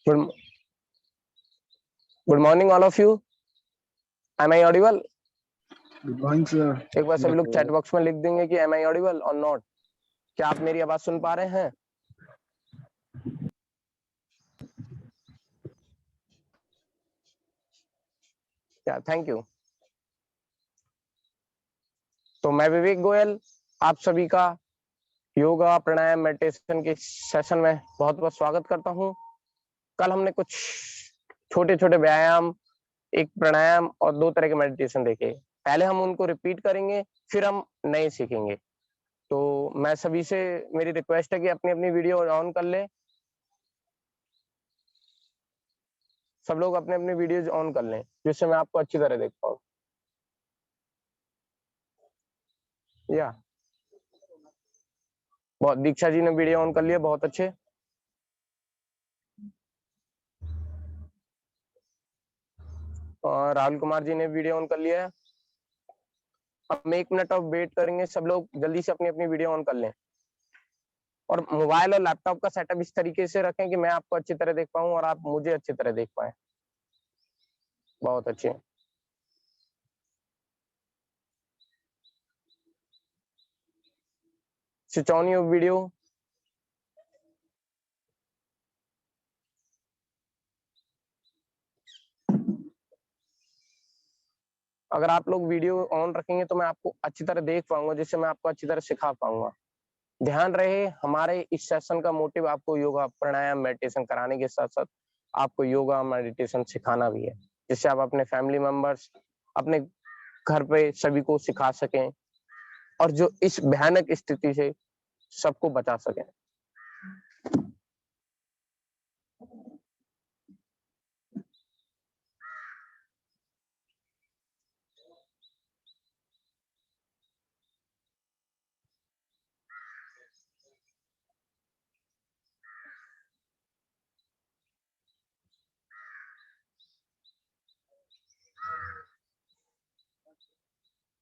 Good, good morning, all of you. Am I audible? Good morning, sir. एक बार सभी लोग chat box में लिख देंगे कि am I audible or not. क्या आप मेरी आवाज सुन पा रहे हैं? क्या? Thank you. तो मैं विवेक गोयल आप सभी का योगा प्राणायाम मेडिटेशन के सेशन में बहुत बहुत स्वागत करता हूं. कल हमने कुछ छोटे छोटे व्यायाम, एक प्राणायाम और 2 तरह के मेडिटेशन देखे. पहले हम उनको रिपीट करेंगे, फिर हम नए सीखेंगे. तो मैं सभी से मेरी रिक्वेस्ट है कि अपनी अपनी वीडियो ऑन कर ले. सब लोग अपने अपने वीडियोज ऑन कर लें जिससे मैं आपको अच्छी तरह देख पाऊँ. या बहुत दीक्षा जी ने वीडियो ऑन कर लिया, बहुत अच्छे. और राहुल कुमार जी ने वीडियो ऑन कर लिया है. हम 1 मिनट और वेट करेंगे, सब लोग जल्दी से अपनी अपनी वीडियो ऑन कर लें. और मोबाइल और लैपटॉप का सेटअप इस तरीके से रखें कि मैं आपको अच्छी तरह देख पाऊँ और आप मुझे अच्छी तरह देख पाए. बहुत अच्छे. Switch on your video. अगर आप लोग वीडियो ऑन रखेंगे तो मैं आपको अच्छी तरह देख पाऊंगा, जिससे मैं आपको अच्छी तरह सिखा पाऊंगा. ध्यान रहे, हमारे इस सेशन का मोटिव आपको योगा प्राणायाम मेडिटेशन कराने के साथ साथ आपको योगा मेडिटेशन सिखाना भी है, जिससे आप अपने फैमिली मेंबर्स, अपने घर पे सभी को सिखा सकें और जो इस भयानक स्थिति से सबको बचा सकें.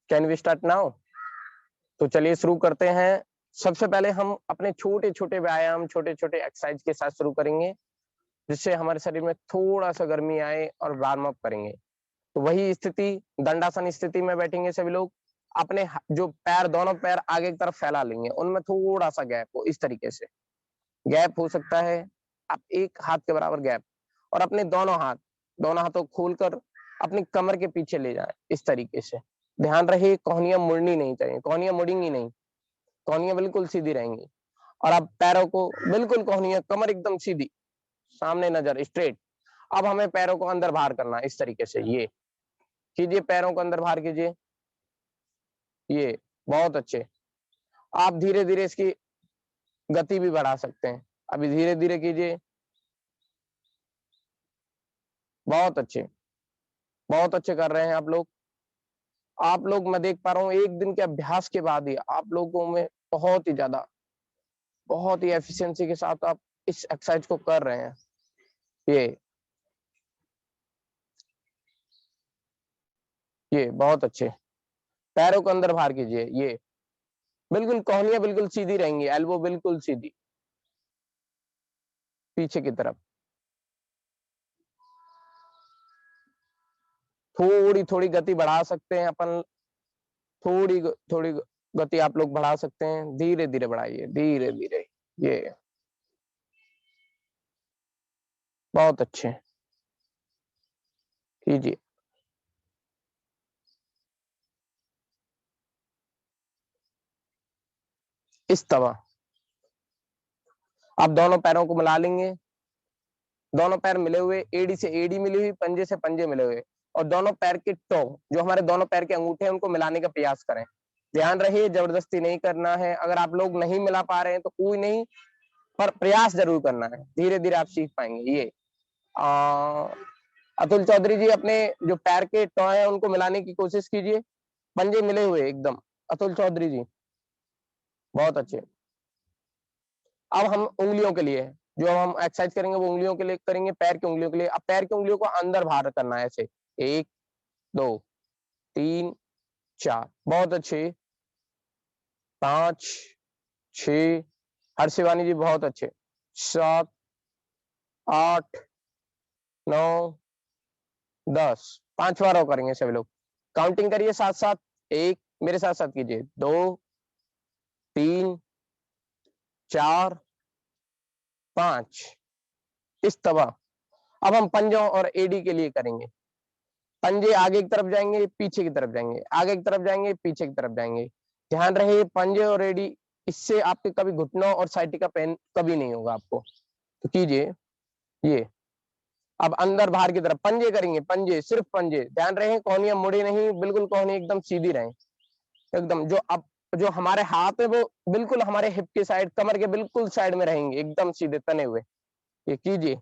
Can we start now? तो चलिए शुरू करते हैं. सबसे पहले हम अपने छोटे छोटे व्यायाम, छोटे छोटे एक्सरसाइज के साथ शुरू करेंगे, जिससे हमारे शरीर में थोड़ा सा गर्मी आए और वार्म अप करेंगे. तो वही स्थिति, दंडासन स्थिति में बैठेंगे सभी लोग. अपने जो पैर, दोनों पैर आगे की तरफ फैला लेंगे, उनमें थोड़ा सा गैप हो. इस तरीके से गैप हो सकता है आप 1 हाथ के बराबर गैप. और अपने दोनों हाथों को खोलकर अपनी कमर के पीछे ले जाएं. इस तरीके से ध्यान रहे, कोहनियां मुड़नी नहीं चाहिए. कोहनियां मुड़ेंगी नहीं, कोहनियां बिल्कुल सीधी रहेंगी. और अब पैरों को बिल्कुल कोहनियां, कमर एकदम सीधी, सामने नजर स्ट्रेट. अब हमें पैरों को अंदर बाहर करना है. इस तरीके से ये कीजिए, पैरों को अंदर बाहर कीजिए. ये बहुत अच्छे. आप धीरे धीरे इसकी गति भी बढ़ा सकते हैं. अभी धीरे धीरे कीजिए. बहुत अच्छे, बहुत अच्छे कर रहे हैं आप लोग. आप लोग, मैं देख पा रहा हूँ 1 दिन के अभ्यास के बाद ही आप लोगों में बहुत ही ज्यादा, बहुत ही एफिशिएंसी के साथ आप इस एक्सरसाइज को कर रहे हैं. ये बहुत अच्छे. पैरों को अंदर बाहर कीजिए. ये बिल्कुल कोहनियां बिल्कुल सीधी रहेंगी, एल्बो बिल्कुल सीधी पीछे की तरफ. थोड़ी थोड़ी गति बढ़ा सकते हैं अपन. थोड़ी थोड़ी गति आप लोग बढ़ा सकते हैं. धीरे धीरे बढ़ाइए, धीरे धीरे. ये बहुत अच्छे. कीजिए. इस तरह आप दोनों पैरों को मिला लेंगे. दोनों पैर मिले हुए, एड़ी से एड़ी मिली हुई, पंजे से पंजे मिले हुए. और दोनों पैर के टो, जो हमारे दोनों पैर के अंगूठे हैं, उनको मिलाने का प्रयास करें. ध्यान रहिए, जबरदस्ती नहीं करना है. अगर आप लोग नहीं मिला पा रहे हैं तो कोई नहीं, पर प्रयास जरूर करना है. धीरे धीरे आप सीख पाएंगे. ये अतुल चौधरी जी, अपने जो पैर के टॉ है उनको मिलाने की कोशिश कीजिए. पंजे मिले हुए एकदम. अतुल चौधरी जी बहुत अच्छे. अब हम उंगलियों के लिए जो हम एक्सरसाइज करेंगे वो उंगलियों के लिए करेंगे, पैर की उंगलियों के लिए. अब पैर की उंगलियों को अंदर बाहर करना है ऐसे. 1 2 3 4. बहुत अच्छे. 5 6. हर्षिवानी जी बहुत अच्छे. 7 8 9, 10, 5 बार और करेंगे सभी लोग। काउंटिंग करिए साथ साथ। 1, मेरे साथ साथ कीजिए। 2, 3, 4, 5, इस तरह। अब हम पंजों और एडी के लिए करेंगे। पंजे आगे की तरफ जाएंगे, पीछे की तरफ जाएंगे, आगे की तरफ जाएंगे, पीछे की तरफ जाएंगे। ध्यान रहे पंजे और एडी, इससे आपके कभी घुटनों और साइटिका पेन कभी नहीं होगा आपको। तो कीजिए ये। अब अंदर बाहर की तरफ पंजे करेंगे, पंजे, सिर्फ पंजे। ध्यान रहे कोहनियां मुड़े नहीं, बिल्कुल कोहनी एकदम सीधी रहे, एकदम। जो हमारे हाथ है वो बिल्कुल हमारे हिप के साइड, कमर के बिल्कुल साइड में रहेंगे, एकदम सीधे तने हुए। ये कीजिए,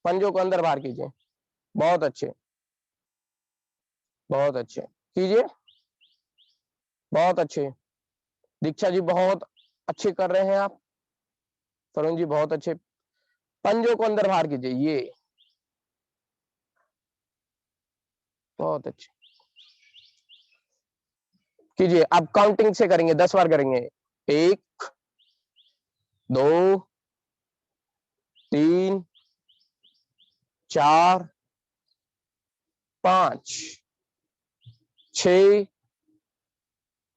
पंजों को अंदर बाहर कीजिए। बहुत अच्छे, बहुत अच्छे कीजिए, बहुत अच्छे। दीक्षा जी बहुत अच्छे कर रहे हैं आप। तरुण जी बहुत अच्छे। पंजों को अंदर बाहर कीजिए, ये बहुत अच्छे कीजिए। अब काउंटिंग से करेंगे, 10 बार करेंगे। 1, 2, 3, 4, 5, 6,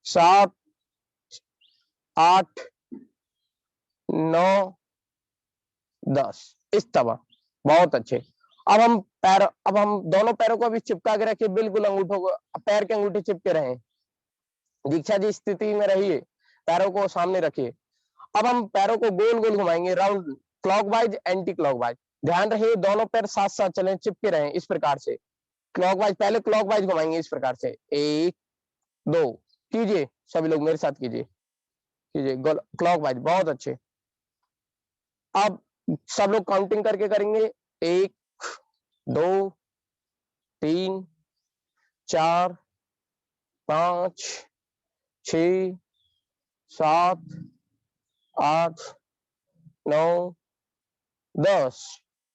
7, 8, 9, 10, इस तरह। बहुत अच्छे। अब हम दोनों पैरों को अभी चिपका के रखिए, बिल्कुल अंगूठों को, पैर के अंगूठे चिपके रहें। दीक्षा जी स्थिति में रहिए, पैरों को सामने रखिए। अब हम पैरों को गोल गोल घुमाएंगे, राउंड, क्लॉकवाइज, एंटी क्लॉकवाइज। ध्यान रहे दोनों पैर साथ साथ चलें, चिपके रहें इस प्रकार से। क्लॉकवाइज, पहले क्लॉकवाइज घुमाएंगे इस प्रकार से। 1, 2, कीजिए सभी लोग मेरे साथ कीजिए, कीजिए क्लॉकवाइज। बहुत अच्छे। अब सब लोग काउंटिंग करके करेंगे। 1, 2, 3, 4, 5, 6, 7, 8, 9, 10,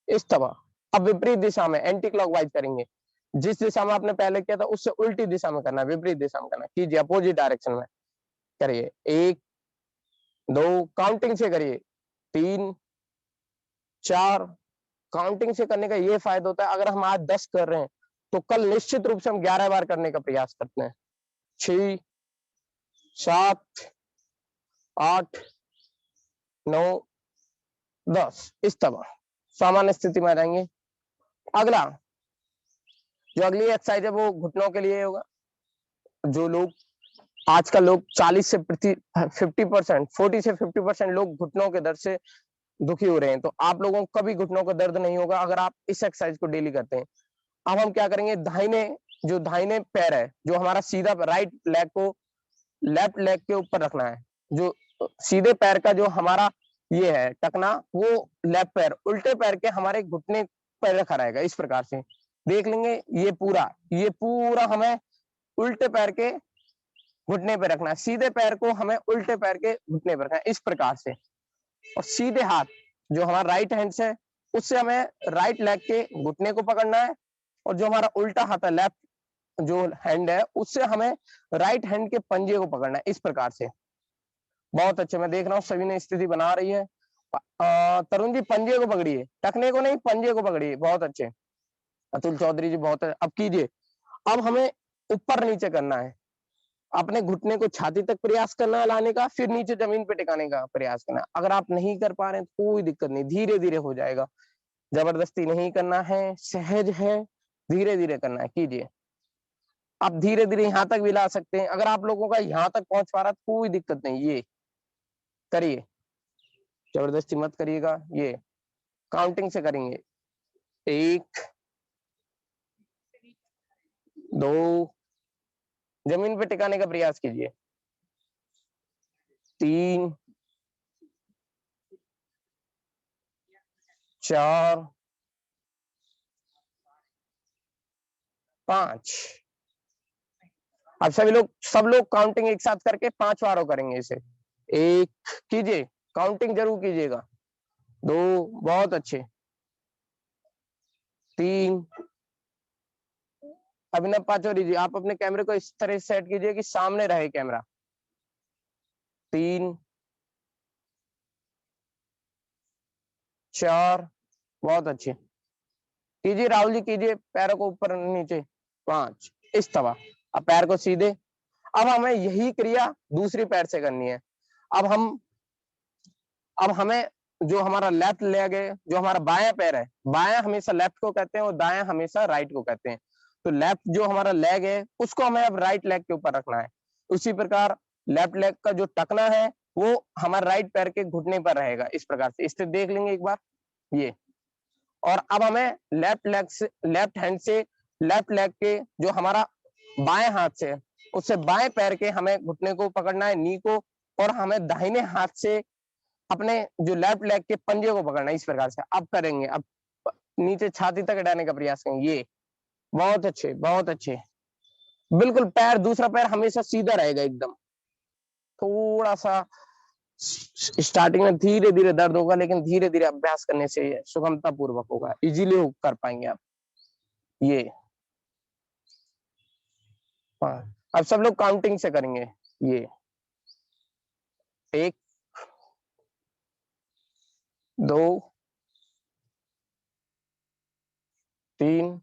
इस तरह। अब विपरीत दिशा में एंटी क्लॉकवाइज करेंगे। जिस दिशा में आपने पहले किया था उससे उल्टी दिशा में करना है, विपरीत दिशा में करना है। कीजिए, अपोजिट डायरेक्शन में करिए। 1, 2, काउंटिंग से करिए। 3, 4, काउंटिंग से करने का ये फायदा होता है, अगर हम आज 10 कर रहे हैं तो कल निश्चित रूप से हम 11 बार करने का प्रयास करते हैं। 6, 7, 8, 9, 10, इस तरह सामान्य स्थिति में आ जाएंगे। अगला, जो अगली एक्सरसाइज है वो घुटनों के लिए होगा। जो लोग आजकल लोग 40 से 50%, 40 से 50% लोग घुटनों के दर्द से दुखी हो रहे हैं, तो आप लोगों को कभी घुटनों का दर्द नहीं होगा अगर आप इस एक्सरसाइज को डेली करते हैं। अब हम क्या करेंगे, जो दाहिने पैर है, जो हमारा सीधा राइट लेग को लेफ्ट लेग के ऊपर रखना है। जो सीधे पैर का जो हमारा ये है टकना, वो लेफ्ट पैर, उल्टे पैर के हमारे घुटने पर रखा रहेगा इस प्रकार से। देख लेंगे, ये पूरा हमें उल्टे पैर के घुटने पे रखना है, सीधे पैर को हमें उल्टे पैर के घुटने पर रखना है इस प्रकार से। और सीधे हाथ, जो हमारा राइट हैंड से, उससे हमें राइट लेग के घुटने को पकड़ना है। और जो हमारा उल्टा हाथ है, लेफ्ट जो हैंड है, उससे हमें राइट हैंड के पंजे को पकड़ना है इस प्रकार से। बहुत अच्छे, मैं देख रहा हूँ सभी ने स्थिति बना रही है। तरुण जी पंजे को पकड़िए, टकने को नहीं, पंजे को पकड़िए। बहुत अच्छे। अतुल चौधरी जी बहुत है। अब कीजिए। अब हमें ऊपर नीचे करना है, अपने घुटने को छाती तक प्रयास करना है लाने का, फिर नीचे जमीन पे टिकाने का प्रयास करना है। अगर आप नहीं कर पा रहे हैं तो कोई दिक्कत नहीं, धीरे धीरे हो जाएगा। जबरदस्ती नहीं करना है, सहज है, धीरे धीरे करना है। कीजिए। आप धीरे धीरे यहाँ तक भी ला सकते हैं, अगर आप लोगों का यहाँ तक पहुंच पा रहा है कोई दिक्कत नहीं। ये करिए, जबरदस्ती मत करिएगा। ये काउंटिंग से करेंगे। 1, 2, जमीन पे टिकाने का प्रयास कीजिए। 3, 4, 5। अब सब लोग काउंटिंग एक साथ करके 5 बार करेंगे इसे। 1, कीजिए, काउंटिंग जरूर कीजिएगा। 2, बहुत अच्छे। 3, अभिनव पाचौरी जी आप अपने कैमरे को इस तरह से सेट कीजिए कि सामने रहे कैमरा। 3, 4, बहुत अच्छे। कीजिए राहुल जी, कीजिए पैरों को ऊपर नीचे, 5 इस तरह। अब पैर को सीधे। अब हमें यही क्रिया दूसरी पैर से करनी है। अब हमें जो हमारा लेफ्ट लेग है, जो हमारा बायां पैर है, बायां हमेशा लेफ्ट को कहते हैं और दायां हमेशा राइट को कहते हैं। तो लेफ्ट जो हमारा लेग है उसको हमें अब राइट लेग के ऊपर रखना है। उसी प्रकार लेफ्ट लेग का जो टकना है वो हमारे राइट पैर के घुटने पर रहेगा। इस प्रकार से स्थिति देख लेंगे एक बार ये। और अब हमें लेफ्ट हैंड से लेफ्ट लेग के जो हमारा बाएं हाथ से उससे बाएं पैर के हमें घुटने को पकड़ना है, नी को, और हमें दाहिने हाथ से अपने जो लेफ्ट लेग के पंजे को पकड़ना है। इस प्रकार से अब करेंगे। अब नीचे छाती तक हटाने का प्रयास करेंगे। ये बहुत अच्छे, बहुत अच्छे। बिल्कुल पैर, दूसरा पैर हमेशा सीधा रहेगा एकदम। थोड़ा सा स्टार्टिंग में धीरे धीरे दर्द होगा, लेकिन धीरे धीरे अभ्यास करने से सुगमता पूर्वक होगा, इजीली कर पाएंगे आप ये। हाँ, अब सब लोग काउंटिंग से करेंगे ये। 1 2 3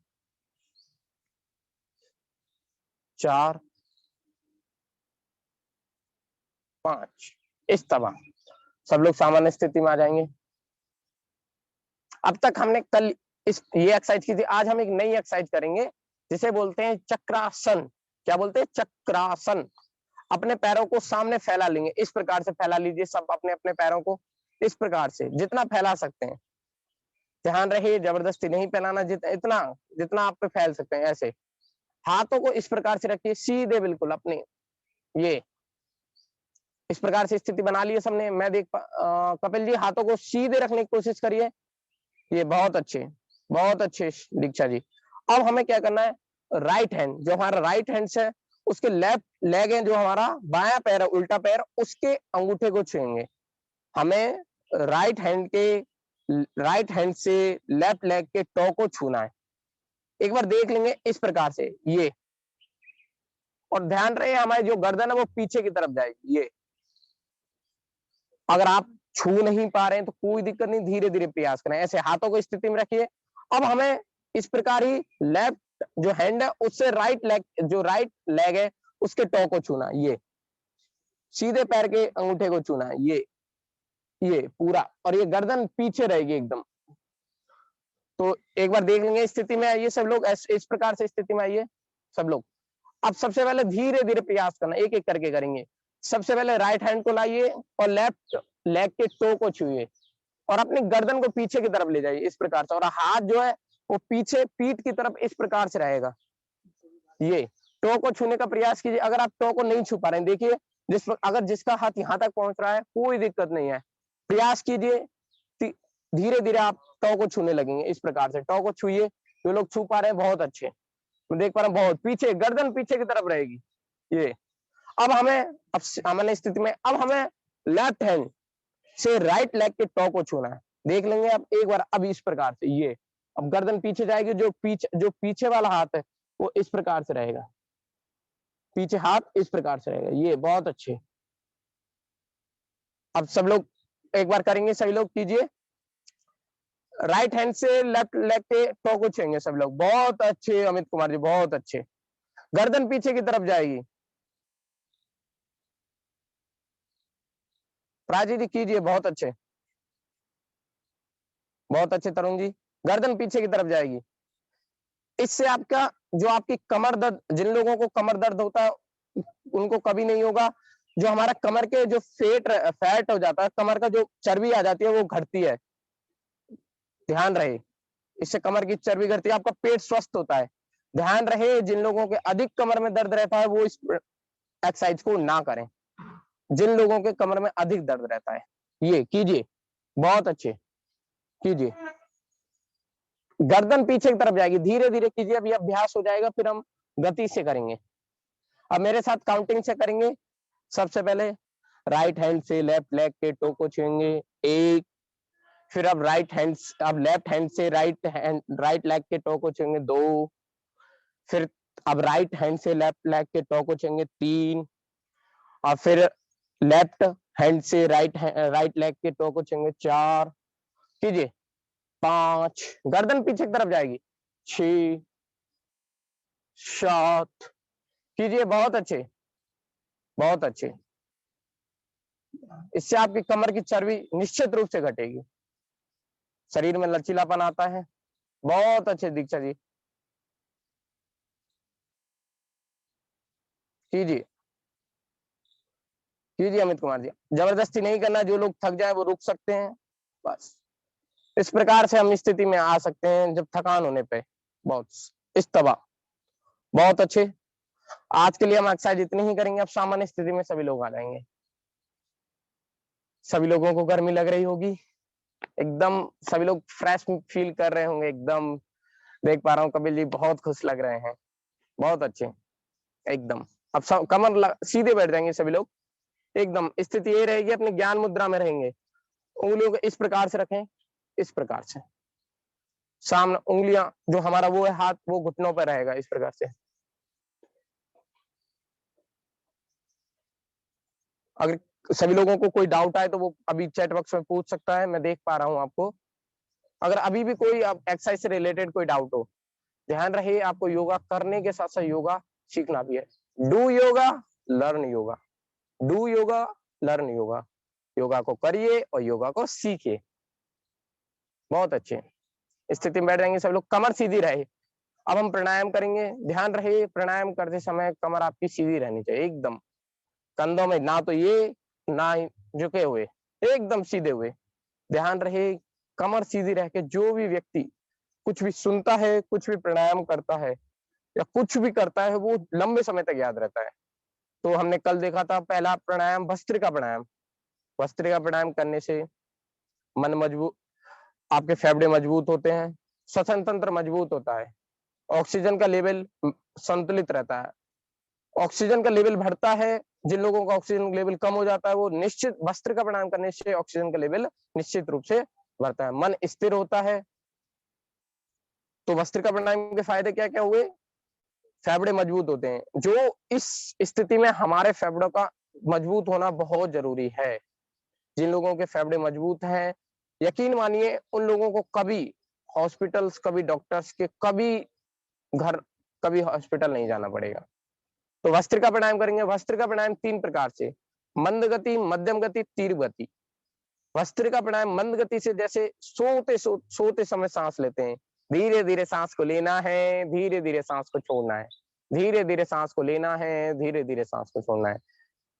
4 5 इस तरह सब लोग सामान्य स्थिति में आ जाएंगे। अब तक हमने कल ये एक्सरसाइज की थी। आज हम एक नई एक्सरसाइज करेंगे जिसे बोलते हैं चक्रासन। क्या बोलते हैं? चक्रासन। अपने पैरों को सामने फैला लेंगे। इस प्रकार से फैला लीजिए सब अपने अपने पैरों को, इस प्रकार से जितना फैला सकते हैं। ध्यान रहे जबरदस्ती नहीं फैलाना, इतना जितना आप पे फैल सकते हैं। ऐसे हाथों को इस प्रकार से रखिए सीधे, बिल्कुल अपने ये इस प्रकार से स्थिति बना ली है सबने। मैं कपिल जी हाथों को सीधे रखने की कोशिश करिए। ये बहुत अच्छे, बहुत अच्छे दीक्षा जी। अब हमें क्या करना है, राइट हैंड, जो हमारा राइट हैंड से उसके लेफ्ट लेग है, जो हमारा बायां पैर है, उल्टा पैर, उसके अंगूठे को छुएंगे। हमें राइट हैंड से लेफ्ट लेग के टो को छूना है। एक बार देख लेंगे इस प्रकार से ये। और ध्यान रहे हमारी जो गर्दन है वो पीछे की तरफ जाएगी। ये अगर आप छू नहीं पा रहे हैं तो कोई दिक्कत नहीं, धीरे धीरे प्रयास करें। ऐसे हाथों को स्थिति में रखिए। अब हमें इस प्रकार ही लेफ्ट जो हैंड है उससे राइट लेग है उसके टो को छूना। ये सीधे पैर के अंगूठे को छूना है। ये पूरा, और ये गर्दन पीछे रहेगी एकदम। तो एक बार देख लेंगे स्थिति में आइए सब लोग, इस प्रकार से स्थिति में आइए सब लोग। अब सबसे पहले धीरे धीरे प्रयास करना, एक एक करके करेंगे। सबसे पहले राइट हैंड को लाइए और लेफ्ट लेग के टो को छुइए और अपनी गर्दन को पीछे की तरफ ले जाइए इस प्रकार से। और हाथ जो है वो पीछे पीठ की तरफ इस प्रकार से रहेगा। ये टो को छूने का प्रयास कीजिए। अगर आप टो को नहीं छू पा रहे हैं, देखिए अगर जिसका हाथ यहाँ तक पहुंच रहा है कोई दिक्कत नहीं है, प्रयास कीजिए। धीरे धीरे आप टो को छूने लगेंगे इस प्रकार से। टो को छूइए। जो लोग छू पा रहे हैं बहुत अच्छे, तो देख पा रहे हैं बहुत पीछे, गर्दन पीछे की तरफ रहेगी। ये अब सामान्य स्थिति में अब हमें लेफ्ट हैंड से राइट लेग के टो को छूना है। देख लेंगे अब एक बार। अब इस प्रकार से ये, अब गर्दन पीछे जाएगी। जो पीछे वाला हाथ है वो इस प्रकार से रहेगा, पीछे हाथ इस प्रकार से रहेगा। ये बहुत अच्छे। अब सब लोग एक बार करेंगे, सभी लोग कीजिए। राइट हैंड से लेफ्ट लेग के टो को छुएंगे सब लोग। बहुत अच्छे अमित कुमार जी, बहुत अच्छे। गर्दन पीछे की तरफ जाएगी। प्राची जी कीजिए, बहुत अच्छे, बहुत अच्छे तरुण जी। गर्दन पीछे की तरफ जाएगी। इससे आपका जो आपकी कमर दर्द, जिन लोगों को कमर दर्द होता है उनको कभी नहीं होगा। जो हमारा कमर के जो फैट हो जाता है, कमर का जो चर्बी आ जाती है वो घटती है। ध्यान रहे, इससे कमर की चर्बी घटती है, आपका पेट स्वस्थ होता है। ध्यान रहे जिन लोगों के अधिक कमर में दर्द रहता है वो इस एक्सरसाइज को ना करें। जिन लोगों के कमर में अधिक दर्द रहता है ये कीजिए, बहुत अच्छे कीजिए। गर्दन पीछे की तरफ जाएगी। धीरे धीरे कीजिए, अभी अभ्यास हो जाएगा, फिर हम गति से करेंगे। अब मेरे साथ काउंटिंग से करेंगे। सबसे पहले राइट हैंड से लेफ्ट लेग के टो को छुएंगे, 1। फिर अब लेफ्ट हैंड से राइट लेग के टो को छुएंगे, 2। फिर अब राइट हैंड से लेफ्ट लेग के टो को छुएंगे, 3। और फिर लेफ्ट हैंड से राइट लेग के टो को छुएंगे, 4। कीजिए, 5। गर्दन पीछे की तरफ जाएगी। 6 7 कीजिए, बहुत अच्छे, बहुत अच्छे। इससे आपकी कमर की चर्बी निश्चित रूप से घटेगी, शरीर में लचीलापन आता है। बहुत अच्छे दीक्षा जी, कीजिए कीजिए अमित कुमार जी। जबरदस्ती नहीं करना, जो लोग थक जाए वो रुक सकते हैं, बस। इस प्रकार से हम स्थिति में आ सकते हैं जब थकान होने पे। बहुत इस्तवा, बहुत अच्छे। आज के लिए हम एक्सरसाइज इतनी ही करेंगे, अब सामान्य स्थिति में सभी लोग आ जाएंगे। सभी लोगों को गर्मी लग रही होगी एकदम, सभी लोग फ्रेश फील कर रहे होंगे एकदम। देख पा रहा हूँ कपिल जी बहुत खुश लग रहे हैं, बहुत अच्छे एकदम। अब सब कमर सीधे बैठ जाएंगे सभी लोग एकदम। स्थिति ये रहेगी, अपने ज्ञान मुद्रा में रहेंगे। उंगलियों को इस प्रकार से रखें, इस प्रकार से सामने उंगलियां, जो हमारा वो है हाथ, वो घुटनों पर रहेगा इस प्रकार से। अगर सभी लोगों को कोई डाउट आए तो वो अभी चैट बॉक्स में पूछ सकता है, मैं देख पा रहा हूँ आपको। अगर अभी भी कोई एक्सरसाइज से रिलेटेड कोई डाउट हो, ध्यान रहे आपको योगा करने के साथ साथ योगा सीखना भी है। Do yoga, learn yoga, do yoga, learn yoga. Yoga को करिए और योगा को सीखिए। बहुत अच्छे स्थिति में बैठ जाएंगे सब लोग, कमर सीधी रहे। अब हम प्राणायाम करेंगे, ध्यान रहे प्राणायाम करते समय कमर आपकी सीधी रहनी चाहिए एकदम। कंधों में ना तो ये ना झुके हुए, एकदम सीधे हुए। ध्यान रहे कमर सीधी रह के जो भी व्यक्ति कुछ भी सुनता है, कुछ भी प्राणायाम करता है या कुछ भी करता है, वो लंबे समय तक याद रहता है। तो हमने कल देखा था पहला प्राणायाम भस्त्रिका प्राणायाम। भस्त्रिका प्राणायाम करने से मन मजबूत, आपके फेफड़े मजबूत होते हैं, श्वसन तंत्र मजबूत होता है, ऑक्सीजन का लेवल संतुलित रहता है, ऑक्सीजन का लेवल बढ़ता है। जिन लोगों का ऑक्सीजन लेवल कम हो जाता है, वो निश्चित भस्त्रिका प्राणायाम करने से ऑक्सीजन का लेवल निश्चित रूप से बढ़ता है, मन स्थिर होता है। तो भस्त्रिका प्राणायाम के फायदे क्या क्या हुए? फेफड़े मजबूत होते हैं। जो इस स्थिति में हमारे फेफड़ों का मजबूत होना बहुत जरूरी है। जिन लोगों के फेफड़े मजबूत हैं, यकीन मानिए उन लोगों को कभी हॉस्पिटल्स, कभी डॉक्टर्स के, कभी घर, कभी हॉस्पिटल नहीं जाना पड़ेगा। तो भस्त्रिका प्राणायाम करेंगे। भस्त्रिका प्राणायाम 3 प्रकार से, मंद गति, मध्यम गति, तीव्र गति। भस्त्रिका प्राणायाम मंद गति से, जैसे सोते समय सांस लेते हैं, धीरे धीरे सांस को लेना है, धीरे धीरे सांस को छोड़ना है, धीरे धीरे सांस को लेना है, धीरे धीरे सांस को छोड़ना है।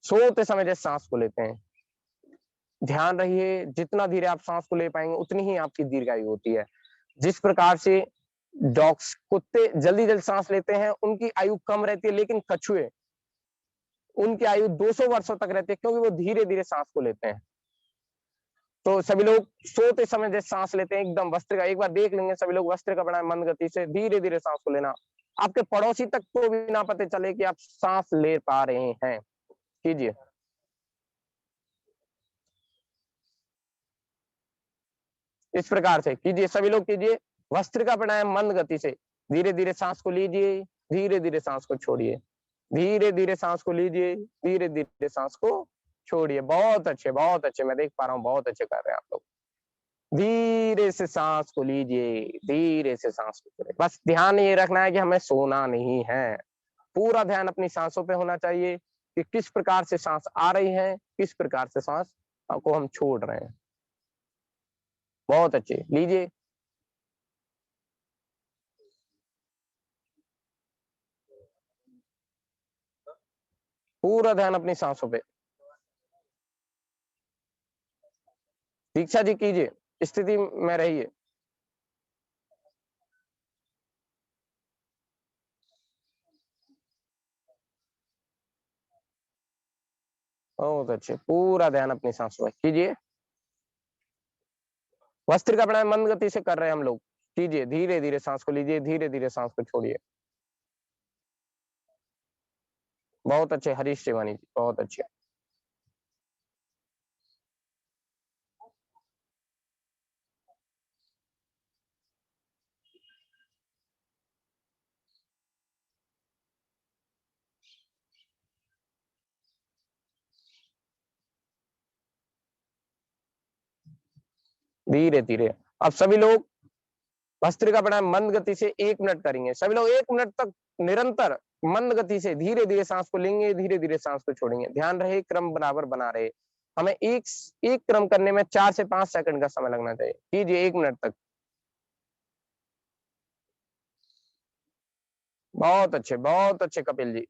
सोते समय जैसे सांस को लेते हैं, ध्यान रहिए जितना धीरे आप सांस को ले पाएंगे उतनी ही आपकी दीर्घायु होती है। जिस प्रकार से डॉग्स, कुत्ते जल्दी जल्दी सांस लेते हैं, उनकी आयु कम रहती है, लेकिन कछुए, उनकी आयु 200 वर्षों तक रहती है, क्योंकि वो धीरे धीरे सांस को लेते हैं। तो सभी लोग सोते समय जैसे सांस लेते हैं एकदम भस्त्रिका, एक बार देख लेंगे सभी लोग भस्त्रिका प्राणायाम मंद गति से धीरे धीरे सांस को लेना। आपके पड़ोसी तक को भी ना पता चले कि आप सांस ले पा रहे हैं। कीजिए, इस प्रकार से कीजिए, सभी लोग कीजिए। भस्त्रिका प्राणायाम मंद गति से, धीरे धीरे सांस को लीजिए, धीरे धीरे सांस को छोड़िए, धीरे धीरे सांस को लीजिए, धीरे धीरे सांस को छोड़िए। बहुत अच्छे, बहुत अच्छे, मैं देख पा रहा हूँ बहुत अच्छे कर रहे हैं आप लोग। धीरे से सांस को लीजिए, धीरे से सांस को छोड़िए। बस ध्यान ये रखना है कि हमें सोना नहीं है, पूरा ध्यान अपनी सांसों पे होना चाहिए कि किस प्रकार से सांस आ रही है, किस प्रकार से सांस को हम छोड़ रहे हैं। बहुत अच्छे, लीजिए। पूरा ध्यान अपनी सांसों पे। दीक्षा जी कीजिए, स्थिति में रहिए। बहुत अच्छे, पूरा ध्यान अपनी सांसों पे कीजिए। भस्त्रिका प्राणायाम मंद गति से कर रहे हैं हम लोग, कीजिए, धीरे धीरे सांस को लीजिए, धीरे धीरे सांस को छोड़िए। बहुत अच्छे हरीश शिवानी जी, बहुत अच्छे। धीरे धीरे अब सभी लोग भस्त्रिका प्राणायाम मंद गति से 1 मिनट करेंगे। सभी लोग 1 मिनट तक निरंतर मंद गति से धीरे धीरे सांस को लेंगे, धीरे धीरे सांस को छोड़ेंगे। ध्यान रहे क्रम बराबर बना रहे। हमें एक क्रम करने में 4 से 5 सेकंड का समय लगना चाहिए। कीजिए 1 मिनट तक। बहुत अच्छे कपिल जी।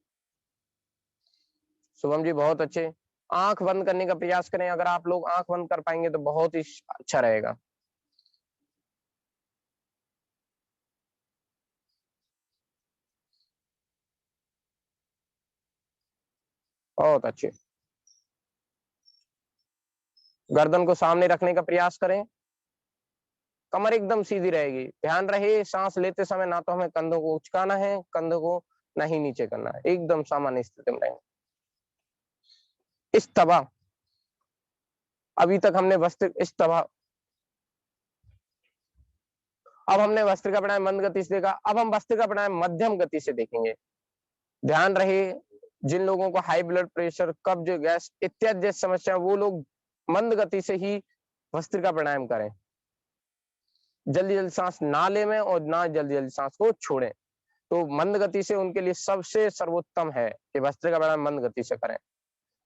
शुभम जी बहुत अच्छे। आंख बंद करने का प्रयास करें। अगर आप लोग आंख बंद कर पाएंगे तो बहुत ही अच्छा रहेगा। बहुत अच्छे। गर्दन को सामने रखने का प्रयास करें। कमर एकदम सीधी रहेगी। ध्यान रहे सांस लेते समय ना तो हमें कंधों को उचकाना है, कंधों को ना ही नीचे करना है, एकदम सामान्य स्थिति में रहेंगे। इस्तवा, अभी तक हमने इस्तवा, अब हमने भस्त्रिका प्राणायाम मंद गति से देखा। अब हम भस्त्रिका प्राणायाम मध्यम गति से देखेंगे। ध्यान रहे जिन लोगों को हाई ब्लड प्रेशर, कब्ज, गैस इत्यादि जैसी समस्या, वो लोग मंद गति से ही भस्त्रिका प्राणायाम करें। जल्दी जल्दी सांस ना ले में और ना जल्दी जल्दी सांस को छोड़ें। तो मंद गति से उनके लिए सबसे सर्वोत्तम है कि भस्त्रिका प्राणायाम मंद गति से करें।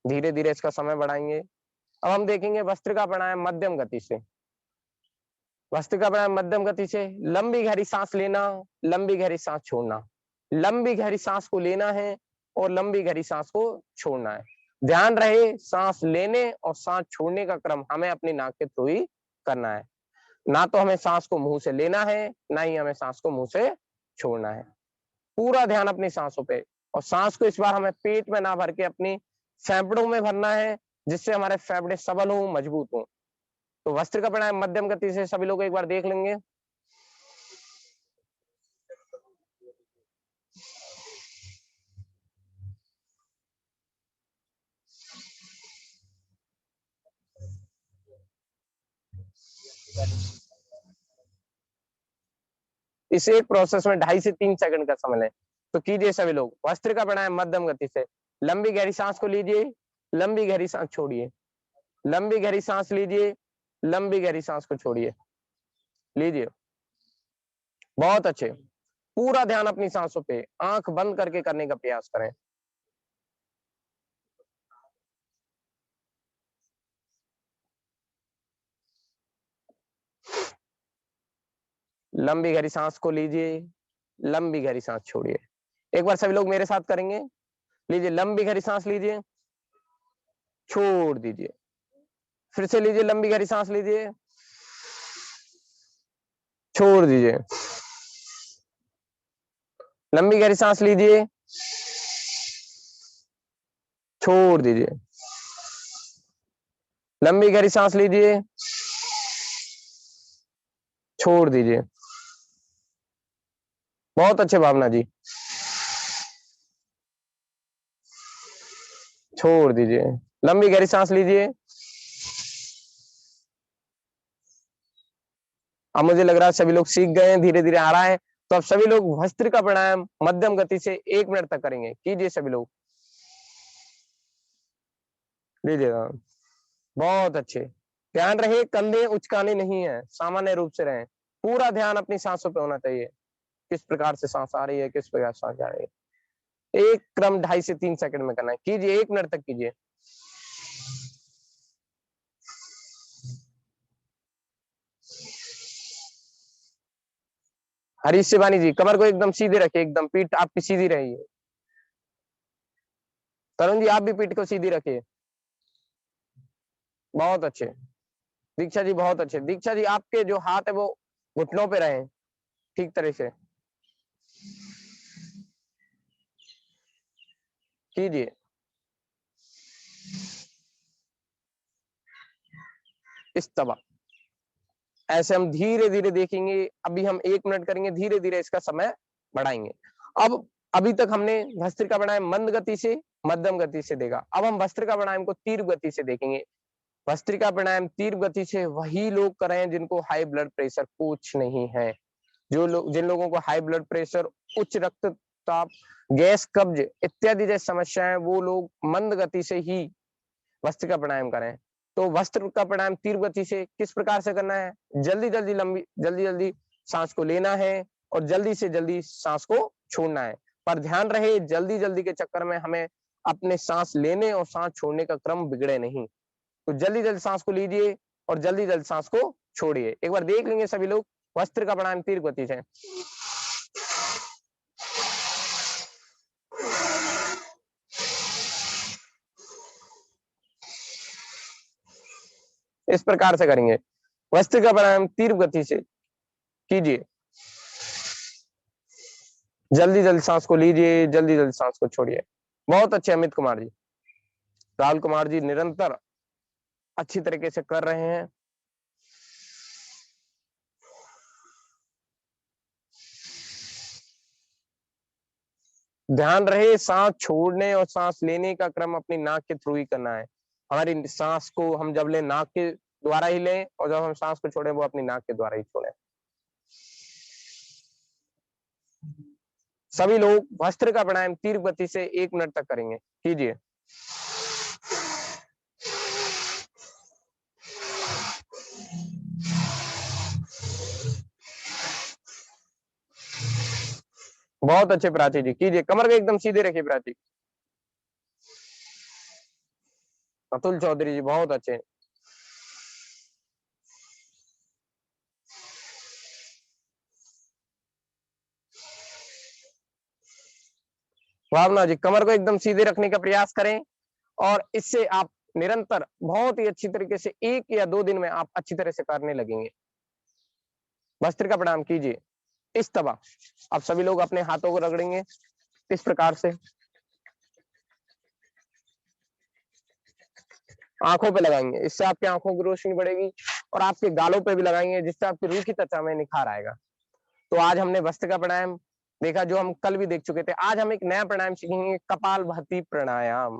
धीरे धीरे इसका समय बढ़ाएंगे। अब हम देखेंगे भस्त्रिका प्राणायाम मध्यम गति से। भस्त्रिका प्राणायाम मध्यम गति से लंबी गहरी सांस लेना, लंबी गहरी सांस छोड़ना, लंबी गहरी सांस को लेना है और लंबी गहरी सांस को छोड़ना है। ध्यान रहे सांस लेने और सांस छोड़ने का क्रम हमें अपनी नाक के थ्रू ही करना है। ना तो हमें सांस को मुंह से लेना है, ना ही हमें सांस को मुंह से छोड़ना है। पूरा ध्यान अपनी सांसों पे, और सांस को इस बार हमें पेट में ना भर के अपनी फेफड़ों में भरना है, जिससे हमारे फेफड़े सबल हों, मजबूत हों। तो भस्त्रिका प्राणायाम मध्यम गति से सभी लोग एक बार देख लेंगे। इस एक प्रोसेस में 2.5 से 3 सेकंड का समय लें। तो कीजिए सभी लोग भस्त्रिका प्राणायाम मध्यम गति से। लंबी गहरी सांस को लीजिए, लंबी गहरी सांस छोड़िए, लंबी गहरी सांस लीजिए, लंबी गहरी सांस को छोड़िए। लीजिए, बहुत अच्छे। पूरा ध्यान अपनी सांसों पे, आंख बंद करके करने का प्रयास करें। लंबी गहरी सांस को लीजिए, लंबी गहरी सांस छोड़िए। एक बार सभी लोग मेरे साथ करेंगे। लीजिए, लंबी गहरी सांस लीजिए, छोड़ दीजिए। फिर से लीजिए, लंबी गहरी सांस लीजिए, छोड़ दीजिए। लंबी गहरी सांस लीजिए, छोड़ दीजिए। लंबी गहरी सांस लीजिए, छोड़ दीजिए। बहुत अच्छे भावना जी। छोड़ दीजिए। लंबी गहरी सांस लीजिए। अब मुझे लग रहा है सभी लोग सीख गए हैं, धीरे धीरे आ रहा है। तो अब सभी लोग भस्त्रिका प्राणायाम मध्यम गति से 1 मिनट तक करेंगे। कीजिए सभी लोग। लीजिएगा, बहुत अच्छे। ध्यान रहे कंधे उचकाने नहीं है, सामान्य रूप से रहें। पूरा ध्यान अपनी सांसों पे होना चाहिए, किस प्रकार से सांस आ रही है, किस प्रकार से सांस जा रही है। एक क्रम 2.5 से 3 सेकंड में करना है। कीजिए, 1 मिनट तक कीजिए। हरीश शिवानी जी, कमर को एकदम सीधे रखिए, एकदम पीठ आपकी सीधी रही। तरुण जी, आप भी पीठ को सीधी रखिए। बहुत अच्छे। दीक्षा जी बहुत अच्छे। दीक्षा जी, आपके जो हाथ है वो घुटनों पे रहे ठीक तरह से। कीजिए। इस तबा ऐसे हम धीरे धीरे देखेंगे। अभी हम 1 मिनट करेंगे, धीरे धीरे इसका समय बढ़ाएंगे। अब अभी तक हमने भस्त्रिका प्राणायाम मंद गति से, मध्यम गति से देखा। अब हम भस्त्रिका प्राणायाम को तीव्र गति से देखेंगे। भस्त्रिका प्राणायाम तीव्र गति से वही लोग करें जिनको हाई ब्लड प्रेशर कुछ नहीं है। जिन लोगों को हाई ब्लड प्रेशर, उच्च रक्तचाप, गैस, कब्ज इत्यादि जैसी समस्याएं, वो लोग मंद गति से ही भस्त्रिका प्राणायाम करें। तो भस्त्रिका प्राणायाम तीव्र गति से किस प्रकार से करना है? जल्दी जल्दी सांस को लेना है और जल्दी से जल्दी सांस को छोड़ना है। पर ध्यान रहे जल्दी जल्दी के चक्कर में हमें अपने सांस लेने और सांस छोड़ने का क्रम बिगड़े नहीं। तो जल्दी जल्दी सांस को लीजिए और जल्दी जल्दी सांस को छोड़िए। एक बार देख लेंगे सभी लोग वस्त्र का प्राणायाम तीव्र गति से। इस प्रकार से करेंगे। वस्त्र का प्राणायाम तीव्र गति से कीजिए। जल्दी जल्दी सांस को लीजिए, जल्दी जल्दी सांस को छोड़िए। बहुत अच्छे अमित कुमार जी। राहुल कुमार जी निरंतर अच्छी तरीके से कर रहे हैं। ध्यान रहे सांस छोड़ने और सांस लेने का क्रम अपनी नाक के थ्रू ही करना है। हमारी सांस को हम जब लें नाक के द्वारा ही लें और जब हम सांस को छोड़ें वो अपनी नाक के द्वारा ही छोड़ें। सभी लोग वस्त्र का प्राणायाम तीव्र गति से 1 मिनट तक करेंगे। कीजिए। बहुत अच्छे प्राची जी, कीजिए। कमर को एकदम सीधे रखिए प्राची। अतुल चौधरी जी बहुत अच्छे। भावना जी कमर को एकदम सीधे रखने का प्रयास करें और इससे आप निरंतर बहुत ही अच्छी तरीके से 1 या 2 दिन में आप अच्छी तरह से करने लगेंगे। वस्त्र का प्राणायाम कीजिए। इस तरह आप सभी लोग अपने हाथों को रगड़ेंगे इस प्रकार से, आंखों पे लगाएंगे। इससे आपकी आंखों की रोशनी बढ़ेगी और आपके गालों पे भी लगाएंगे जिससे आपकी रूह की त्वचा में निखार आएगा। तो आज हमने वस्त्र का प्राणायाम देखा जो हम कल भी देख चुके थे। आज हम एक नया प्राणायाम सीखेंगे, कपालभाति प्राणायाम।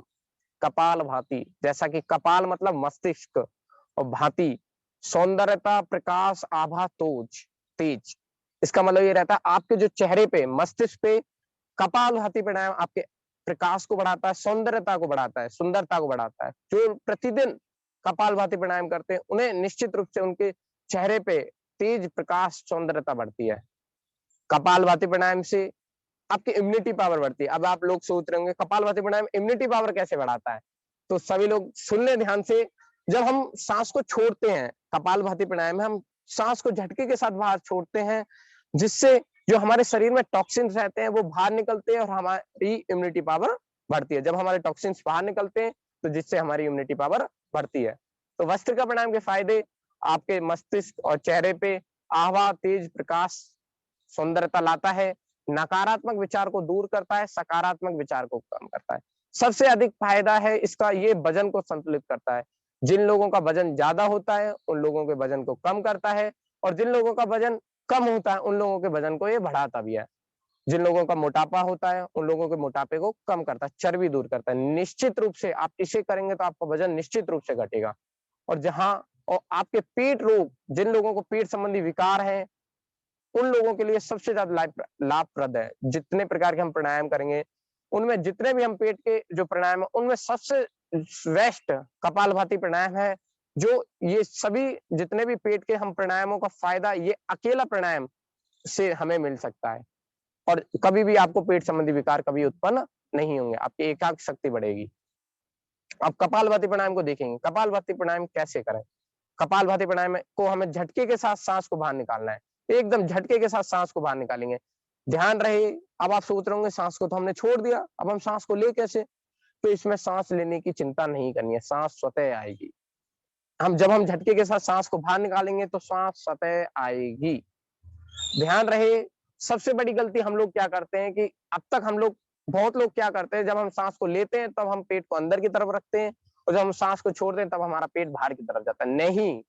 कपालभाति, जैसा कि कपाल मतलब मस्तिष्क और भांति सौंदर्यता, प्रकाश, आभा, तेज। इसका मतलब ये रहता है आपके जो चेहरे पे, मस्तिष्क पे कपालभाति प्राणायाम आपके प्रकाश को बढ़ाता है, सौंदर्यता को बढ़ाता है, सुंदरता को बढ़ाता है। जो प्रतिदिन कपालभाति प्राणायाम करते हैं उन्हें निश्चित रूप से उनके चेहरे पे तेज, प्रकाश, सौंदर्यता बढ़ती है। कपालभाति प्राणायाम से आपकी इम्यूनिटी पावर बढ़ती है। अब आप लोग सोच रहे होंगे कपालभाति प्राणायाम इम्यूनिटी पावर कैसे बढ़ाता है? तो सभी लोग सुन ले ध्यान से। जब हम सांस को छोड़ते हैं कपालभाति प्राणायाम में, हम सांस को झटके के साथ बाहर छोड़ते हैं, जिससे जो हमारे शरीर में टॉक्सिन्स रहते हैं वो बाहर निकलते हैं और हमारी इम्यूनिटी पावर बढ़ती है। जब हमारे टॉक्सिन्स बाहर निकलते हैं तो जिससे हमारी इम्यूनिटी पावर बढ़ती है। तो वस्त्र का प्राणायाम के फायदे आपके मस्तिष्क और चेहरे पे आभा, तेज, प्रकाश, सौंदर्यता लाता है, नकारात्मक विचार को दूर करता है, सकारात्मक विचार को कम करता है। सबसे अधिक फायदा है इसका, ये वजन को संतुलित करता है। जिन लोगों का वजन ज्यादा होता है उन लोगों के वजन को कम करता है और जिन लोगों का वजन कम होता है उन लोगों के वजन को ये बढ़ाता भी है। जिन लोगों का मोटापा होता है उन लोगों के मोटापे को कम करता है, चर्बी दूर करता है। निश्चित रूप से आप इसे करेंगे तो आपका वजन निश्चित रूप से घटेगा। और जहां और आपके पेट रोग, जिन लोगों को पेट संबंधी विकार है उन लोगों के लिए सबसे ज्यादा लाभप्रद है। जितने प्रकार के हम प्राणायाम करेंगे उनमें, जितने भी हम पेट के जो प्राणायाम है उनमें सबसे बेस्ट कपालभाति प्राणायाम है। जो ये सभी जितने भी पेट के हम प्राणायामों का फायदा ये अकेला प्राणायाम से हमें मिल सकता है और कभी भी आपको पेट संबंधी विकार कभी उत्पन्न नहीं होंगे, आपकी एकाग्र शक्ति बढ़ेगी। अब कपालभाति प्राणायाम को देखेंगे। कपालभाति प्राणायाम कैसे करें? कपालभाति प्राणायाम को हमें झटके के साथ सांस को बाहर निकालना है। एकदम झटके के साथ सांस को बाहर निकालेंगे। ध्यान रहे, अब आप सोच रहे होंगे सांस को तो हमने छोड़ दिया, अब हम सांस को ले कैसे? तो इसमें सांस लेने की चिंता नहीं करनी है, सांस स्वतः आएगी। जब हम झटके के साथ सांस को बाहर निकालेंगे तो सांस स्वतः आएगी। ध्यान रहे, सबसे बड़ी गलती हम लोग क्या करते हैं कि अब तक हम लोग, बहुत लोग क्या करते हैं, जब हम सांस को लेते हैं तब हम पेट को अंदर की तरफ रखते हैं और जब हम सांस को छोड़ते हैं तब हमारा पेट बाहर की तरफ जाता है। नहीं,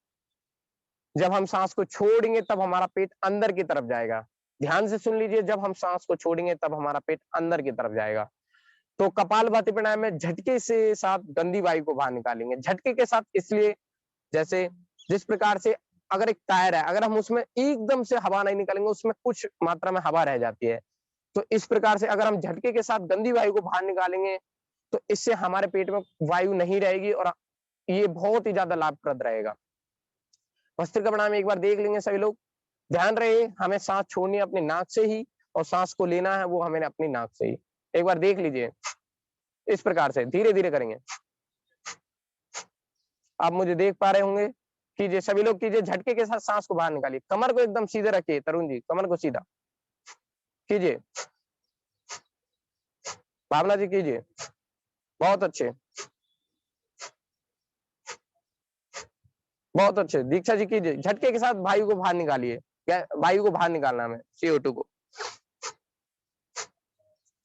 जब हम सांस को छोड़ेंगे तब हमारा पेट अंदर की तरफ जाएगा। ध्यान से सुन लीजिए, जब हम सांस को छोड़ेंगे तब हमारा पेट अंदर की तरफ जाएगा। तो कपालभाति प्राणायाम में झटके से साथ गंदी वायु को बाहर निकालेंगे। झटके के साथ इसलिए, जैसे जिस प्रकार से अगर एक टायर है, अगर हम उसमें एकदम से हवा नहीं निकालेंगे, उसमें कुछ मात्रा में हवा रह जाती है। तो इस प्रकार से अगर हम झटके के साथ गंदी वायु को बाहर निकालेंगे तो इससे हमारे पेट में वायु नहीं रहेगी और ये बहुत ही ज्यादा लाभप्रद रहेगा। वस्त्र का प्राणायाम एक बार देख लेंगे सभी लोग। ध्यान रहे हमें सांस छोड़नी है अपनी नाक से ही और सांस को लेना है वो हमें अपनी नाक से ही। एक बार देख लीजिए, इस प्रकार से धीरे धीरे करेंगे। आप मुझे देख पा रहे होंगे, कीजिए सभी लोग, कीजिए झटके के साथ सांस को बाहर निकालिए, कमर को एकदम सीधे रखिए तरुण जी, कमर को सीधा कीजिए, भावना जी कीजिए, बहुत अच्छे, बहुत अच्छे, दीक्षा जी कीजिए, झटके के साथ वायु को बाहर निकालिए, वायु को बाहर निकालना है CO2 को।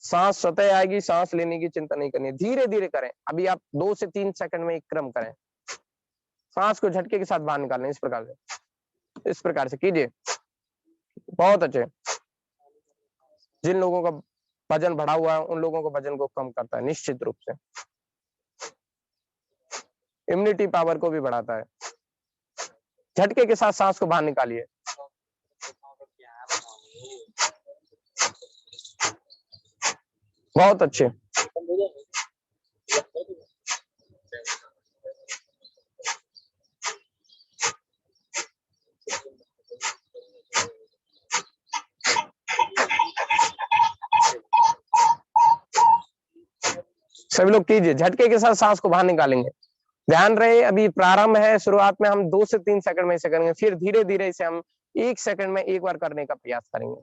सांस स्वतः आएगी, सांस लेने की चिंता नहीं करनी, धीरे धीरे करें। अभी आप 2 से 3 सेकंड में एक क्रम करें, सांस को झटके के साथ बाहर निकालना, इस प्रकार से कीजिए, बहुत अच्छे। जिन लोगों का वजन बढ़ा हुआ है उन लोगों को वजन को कम करता है निश्चित रूप से, इम्यूनिटी पावर को भी बढ़ाता है। झटके के साथ सांस को बाहर निकालिए, बहुत अच्छे। सभी लोग कीजिए, झटके के साथ सांस को बाहर निकालेंगे। ध्यान रहे अभी प्रारंभ है, शुरुआत में हम 2 से 3 सेकंड में इसे करेंगे, फिर धीरे धीरे इसे हम 1 सेकंड में एक बार करने का प्रयास करेंगे।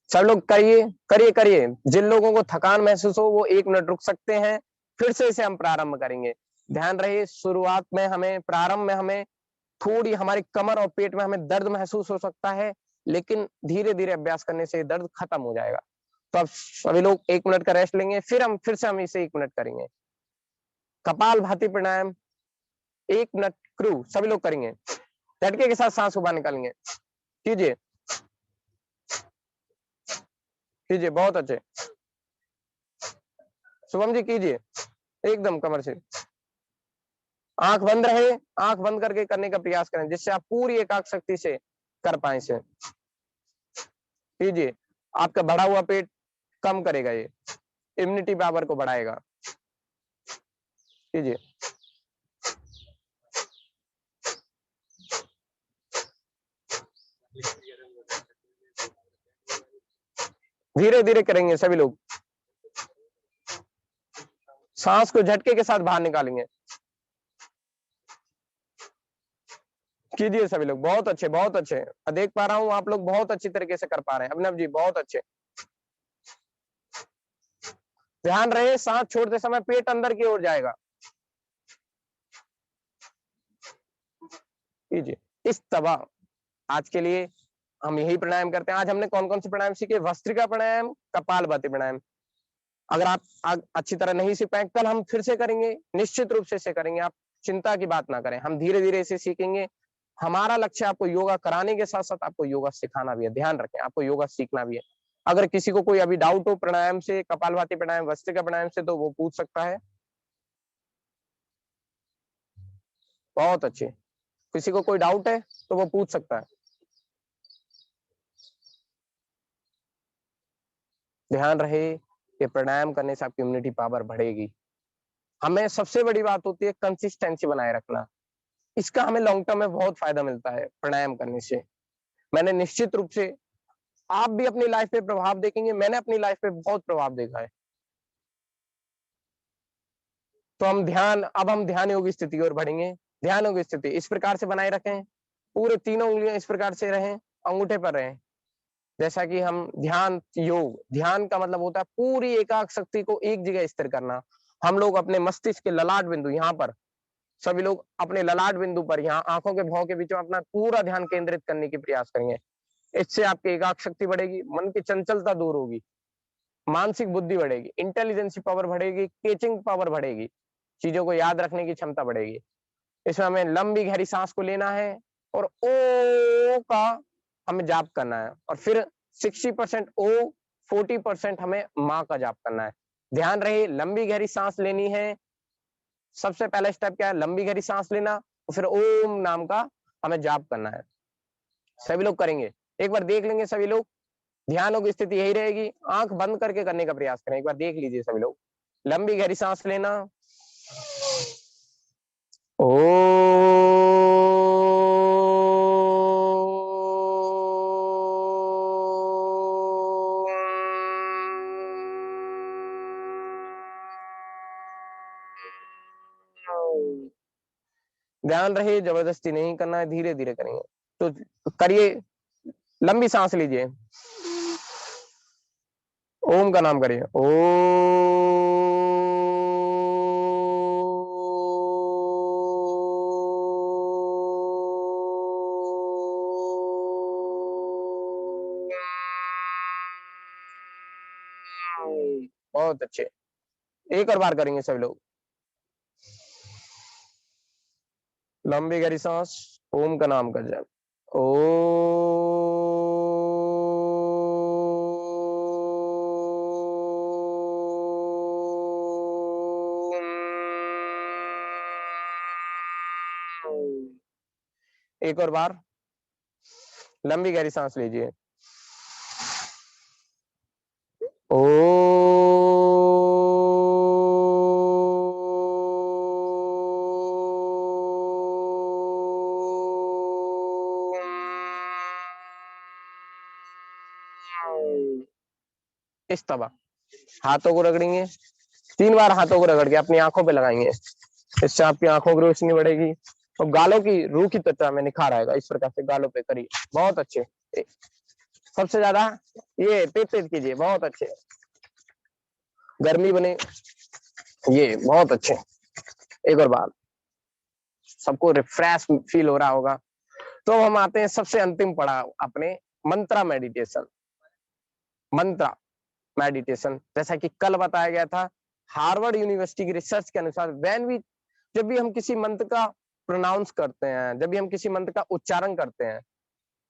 सब लोग करिए करिए करिए, जिन लोगों को थकान महसूस हो वो 1 मिनट रुक सकते हैं, फिर से इसे हम प्रारंभ करेंगे। ध्यान रहे शुरुआत में हमें, प्रारंभ में हमें थोड़ी हमारी कमर और पेट में हमें दर्द महसूस हो सकता है, लेकिन धीरे धीरे अभ्यास करने से दर्द खत्म हो जाएगा। तो अब सभी लोग 1 मिनट का रेस्ट लेंगे, फिर से हम इसे 1 मिनट करेंगे। कपाल भाती प्राणायाम 1 मिनट क्रू सभी लोग करेंगे, झटके के साथ सांस को बाहर निकालेंगे, कीजिए कीजिए, बहुत अच्छे। शुभम जी कीजिए, एकदम कमर से, आंख बंद रहे, आंख बंद करके करने का प्रयास करें जिससे आप पूरी एकाग्र शक्ति से कर पाए इसे। कीजिए, आपका बढ़ा हुआ पेट कम करेगा, ये इम्यूनिटी पावर को बढ़ाएगा। कीजिए, धीरे धीरे करेंगे सभी लोग, सांस को झटके के साथ बाहर निकालेंगे। कीजिए सभी लोग, बहुत अच्छे बहुत अच्छे, देख पा रहा हूं आप लोग बहुत अच्छी तरीके से कर पा रहे हैं। अभिनव जी बहुत अच्छे। ध्यान रहे सांस छोड़ते समय पेट अंदर की ओर जाएगा। कीजिए, इस तरह आज के लिए हम यही प्राणायाम करते हैं। आज हमने कौन कौन से प्राणायाम सीखे? भस्त्रिका प्राणायाम, कपालभाति प्राणायाम। अगर आप अच्छी तरह नहीं सीख पाए, कल हम फिर से करेंगे, निश्चित रूप से इसे करेंगे, आप चिंता की बात ना करें, हम धीरे धीरे इसे सीखेंगे। हमारा लक्ष्य आपको योगा कराने के साथ साथ आपको योगा सिखाना भी है। ध्यान रखें, आपको योगा सीखना भी है। अगर किसी को कोई अभी डाउट हो प्राणायाम से, कपालभाति प्राणायाम, भस्त्रिका प्राणायाम से, तो वो पूछ सकता है। बहुत अच्छे, किसी को कोई डाउट है तो वो पूछ सकता है। ध्यान रहे कि प्राणायाम करने से आपकी इम्यूनिटी पावर बढ़ेगी। हमें सबसे बड़ी बात होती है कंसिस्टेंसी बनाए रखना, इसका हमें लॉन्ग टर्म में बहुत फायदा मिलता है प्राणायाम करने से। मैंने निश्चित रूप से, आप भी अपनी लाइफ पे प्रभाव देखेंगे, मैंने अपनी लाइफ पे बहुत प्रभाव देखा है। तो अब हम ध्यान योगी स्थिति की ओर बढ़ेंगे। ध्यान योगी स्थिति इस प्रकार से बनाए रखें, पूरे तीनों उंगलियां इस प्रकार से रहें, अंगूठे पर रहें। जैसा कि हम ध्यान योग, ध्यान का मतलब होता है पूरी एकाग्र शक्ति को एक जगह स्थिर करना। हम लोग अपने मस्तिष्क के ललाट बिंदु, यहाँ पर सभी लोग अपने ललाट बिंदु पर, यहाँ आंखों के भाव के बीच में अपना पूरा ध्यान केंद्रित करने की प्रयास करेंगे। इससे आपकी एकाग्र शक्ति बढ़ेगी, मन की चंचलता दूर होगी, मानसिक बुद्धि बढ़ेगी, इंटेलिजेंसी पावर बढ़ेगी, कैचिंग पावर बढ़ेगी, चीजों को याद रखने की क्षमता बढ़ेगी। इसमें हमें लंबी गहरी सांस को लेना है और ओ का हमें जाप करना है, और फिर 60% ओ, 40% हमें माँ का जाप करना है। ध्यान रहे लंबी गहरी सांस लेनी है, सबसे पहला स्टेप क्या है, लंबी गहरी सांस लेना और फिर ओम नाम का हमें जाप करना है। सभी लोग करेंगे, एक बार देख लेंगे सभी लोग। ध्यान की स्थिति यही रहेगी, आंख बंद करके करने का प्रयास करें, एक बार देख लीजिए सभी लोग। लंबी गहरी सांस लेना, ओ ध्यान रहे, जबरदस्ती नहीं करना है, धीरे धीरे करेंगे। तो करिए, लंबी सांस लीजिए, ओम का नाम करिए, ओ बहुत अच्छे, एक और बार करेंगे सभी लोग। लंबी गहरी सांस, ओम का नाम का जप, ओ एक और बार, लंबी गहरी सांस लीजिए, ओ इस तरह हाथों को रगड़ेंगे, 3 बार हाथों को रगड़ के अपनी आंखों पे लगाएंगे, इससे आपकी आंखों की रोशनी बढ़ेगी और गालों की रूह की त्वचा में निखार आएगा। इस प्रकार से गालों पे करिए, बहुत अच्छे। सबसे ज्यादा ये पेट पेट कीजिए, बहुत अच्छे, गर्मी बने, ये बहुत अच्छे। एक और बार, सबको रिफ्रेश फील हो रहा होगा। तो हम आते हैं सबसे अंतिम पड़ाव अपने, मंत्रा मेडिटेशन। मंत्रा मेडिटेशन, जैसा कि कल बताया गया था, हार्वर्ड यूनिवर्सिटी की रिसर्च के अनुसार जब भी हम किसी मंत्र का प्रोनाउंस करते हैं, जब भी हम किसी मंत्र का उच्चारण करते हैं,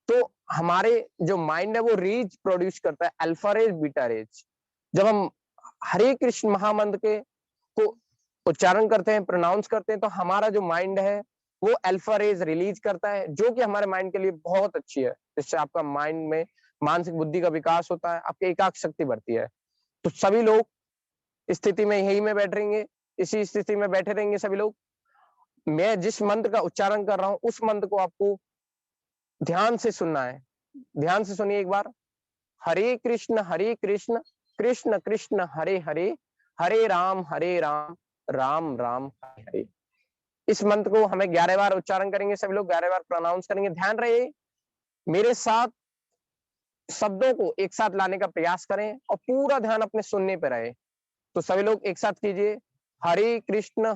तो हमारे जो माइंड है वो रेज प्रोड्यूस करता है, अल्फा रेज, बीटा रेज। जब हम हरे कृष्ण महामंत्र के को उच्चारण करते हैं, प्रोनाउंस करते हैं, तो हमारा जो माइंड है वो अल्फा रेज रिलीज करता है, जो कि हमारे माइंड के लिए बहुत अच्छी है। जिससे आपका माइंड में मानसिक बुद्धि का विकास होता है, आपकी एकाग्र शक्ति बढ़ती है। तो सभी लोग स्थिति में यही में बैठ रहेंगे, इसी स्थिति में बैठे रहेंगे सभी लोग। मैं जिस मंत्र का उच्चारण कर रहा हूं उस मंत्र को आपको ध्यान से सुनना है। ध्यान से सुनिए एक बार, हरे कृष्ण कृष्ण कृष्ण हरे हरे, हरे राम राम राम हरे हरे। इस मंत्र को हमें 11 बार उच्चारण करेंगे सभी लोग, 11 बार प्रोनाउंस करेंगे। ध्यान रहे, मेरे साथ शब्दों को एक साथ लाने का प्रयास करें और पूरा ध्यान अपने सुनने पर रहे। तो सभी लोग एक साथ कीजिए, हरे कृष्ण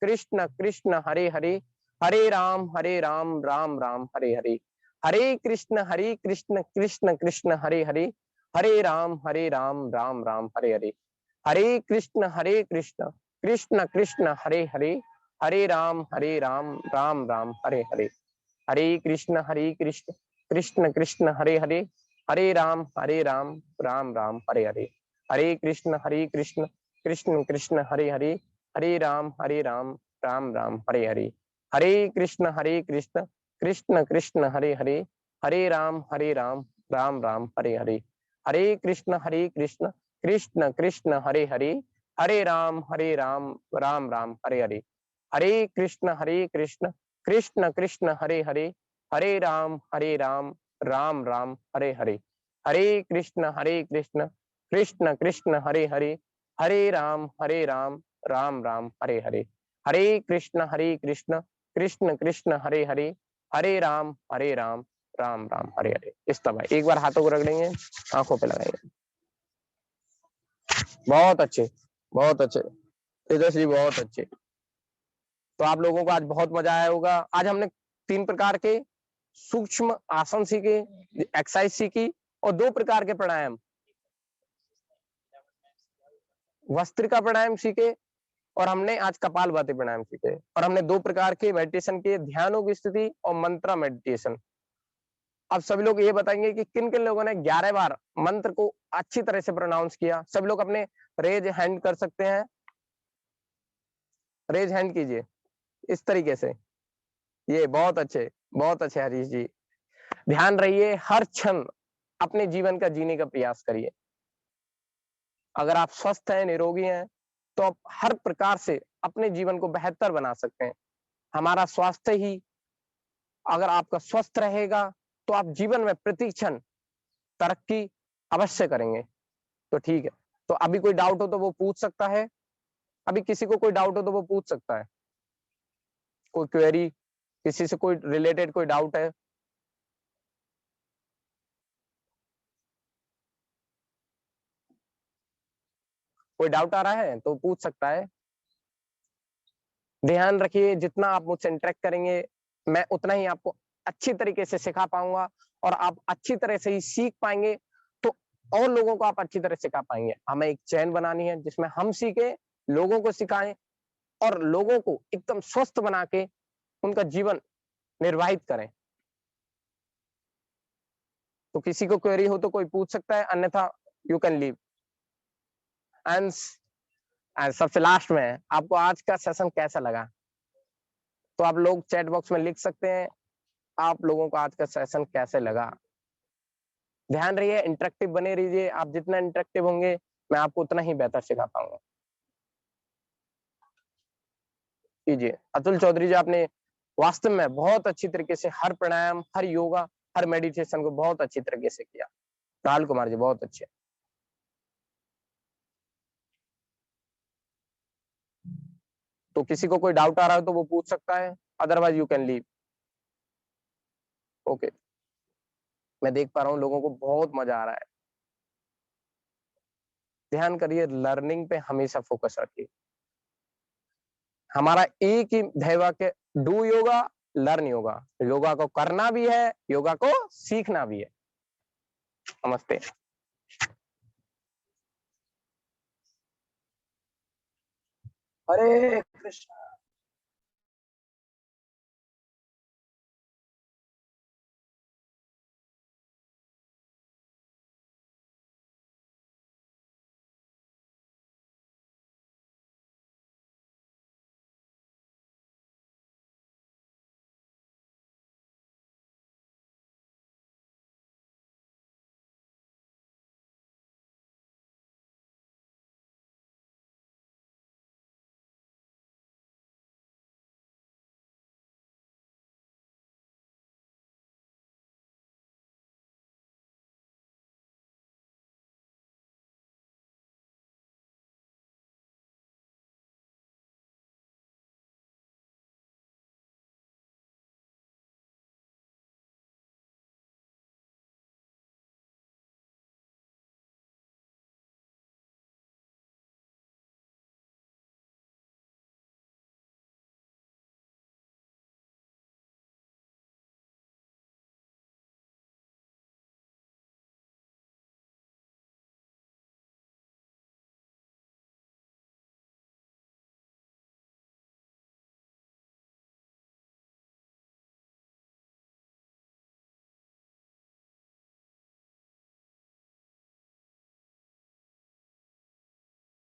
कृष्ण कृष्ण हरे हरे, हरे राम राम राम हरे हरे, हरे कृष्ण कृष्ण कृष्ण हरे हरे, हरे राम राम राम हरे हरे, हरे कृष्ण कृष्ण कृष्ण हरे हरे, हरे राम राम राम हरे हरे, हरे कृष्ण कृष्ण कृष्ण हरे हरे, हरे राम राम राम हरे हरे, हरे कृष्ण कृष्ण कृष्ण हरे हरे, हरे राम राम राम हरे हरे, हरे कृष्ण कृष्ण कृष्ण हरे हरे, हरे राम राम राम हरे हरे, हरे कृष्ण कृष्ण कृष्ण हरे हरे, हरे राम राम राम हरे हरे, हरे कृष्ण कृष्ण कृष्ण हरे हरे, हरे राम राम राम हरे हरे, हरे कृष्ण कृष्ण कृष्ण हरे हरे, हरे राम राम राम हरे हरे, हरे कृष्ण कृष्ण कृष्ण हरे हरे, हरे राम राम राम हरे हरे। इस तरह एक बार हाथों को रगड़ेंगे, आंखों पे लगाएंगे। बहुत अच्छे, बहुत अच्छे तेजस्वी, बहुत अच्छे। तो आप लोगों को आज बहुत मजा आया होगा। आज हमने 3 प्रकार के सूक्ष्म आसन सीखे, एक्सरसाइज सीखी और 2 प्रकार के प्राणायाम, वस्त्रिका प्राणायाम सीखे और हमने आज कपालभाति प्राणायाम सीखे, और हमने 2 प्रकार के मेडिटेशन के, ध्यानों की स्थिति और मंत्रा मेडिटेशन। अब सभी लोग ये बताएंगे कि किन किन लोगों ने 11 बार मंत्र को अच्छी तरह से प्रोनाउंस किया। सभी लोग अपने रेज हैंड कर सकते हैं। रेज हैंड कीजिए इस तरीके से। ये बहुत अच्छे हरीश जी। ध्यान रहिए, हर क्षण अपने जीवन का जीने का प्रयास करिए। अगर आप स्वस्थ हैं, निरोगी हैं, तो आप हर प्रकार से अपने जीवन को बेहतर बना सकते हैं। हमारा स्वास्थ्य ही अगर आपका स्वस्थ रहेगा, तो आप जीवन में प्रति क्षण तरक्की अवश्य करेंगे। तो ठीक है, तो अभी कोई डाउट हो तो वो पूछ सकता है। अभी किसी को कोई डाउट हो तो वो पूछ सकता है। कोई क्वेरी, किसी से कोई रिलेटेड कोई डाउट है? कोई डाउट आ रहा है तो पूछ सकता है। ध्यान रखिए, जितना आप मुझसे इंटरेक्ट करेंगे, मैं उतना ही आपको अच्छी तरीके से सिखा पाऊंगा, और आप अच्छी तरह से ही सीख पाएंगे, तो और लोगों को आप अच्छी तरह सिखा पाएंगे। हमें एक चैन बनानी है जिसमें हम सीखें, लोगों को सिखाएं, और लोगों को एकदम स्वस्थ बना के उनका जीवन निर्वाहित करें। तो किसी को क्वेरी हो तो कोई पूछ सकता है, अन्यथा यू कैन लीव। एंड सबसे लास्ट में, आपको आज का सेशन कैसा लगा? तो आप लोग चैट बॉक्स में लिख सकते हैं, आप लोगों को आज का सेशन कैसे लगा। ध्यान रहिए, इंटरेक्टिव बने रहिए। आप जितना इंटरेक्टिव होंगे, मैं आपको उतना ही बेहतर सिखा पाऊंगा। कीजिए। अतुल चौधरी जी, आपने वास्तव में बहुत अच्छी तरीके से हर प्राणायाम, हर योगा, हर मेडिटेशन को बहुत अच्छी तरीके से किया। राहुल कुमार जी बहुत अच्छे। तो किसी को कोई डाउट आ रहा है तो वो पूछ सकता है, otherwise you can leave. Okay, मैं देख पा रहा हूँ लोगों को बहुत मजा आ रहा है। ध्यान करिए, लर्निंग पे हमेशा फोकस रखिए। हमारा एक ही ध्येय वाक्य, डू योगा, लर्न योगा। योगा को करना भी है, योगा को सीखना भी है। नमस्ते। हरे कृष्णा।